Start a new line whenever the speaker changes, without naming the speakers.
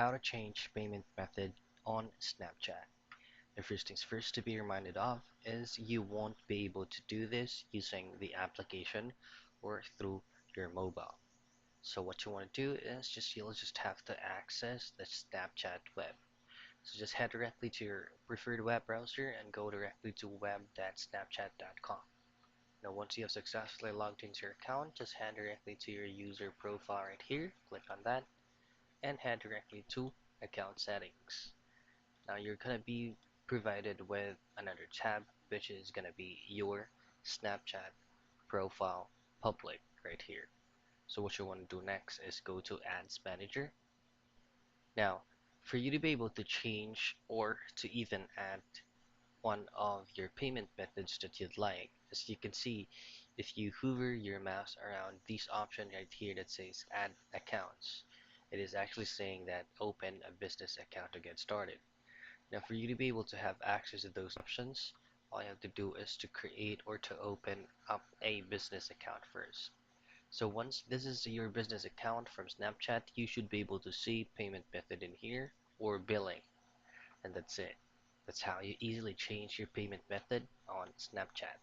how to change payment method on Snapchat. The first things first to be reminded of is you won't be able to do this using the application or through your mobile. So what you want to do is you'll just have to access the Snapchat web. So just head directly to your preferred web browser and go directly to web.snapchat.com. Now once you have successfully logged into your account, just head directly to your user profile right here, click on that, and head directly to account settings. Now you're gonna be provided with another tab which is gonna be your Snapchat profile public right here. So what you want to do next is go to Ads Manager. Now for you to be able to change or to even add one of your payment methods that you'd like, as you can see, if you hover your mouse around this option right here that says add accounts, it is actually saying that open a business account to get started. Now for you to be able to have access to those options, all you have to do is to create or to open up a business account first. So once this is your business account from Snapchat, you should be able to see payment method in here or billing, and that's it. That's how you easily change your payment method on Snapchat.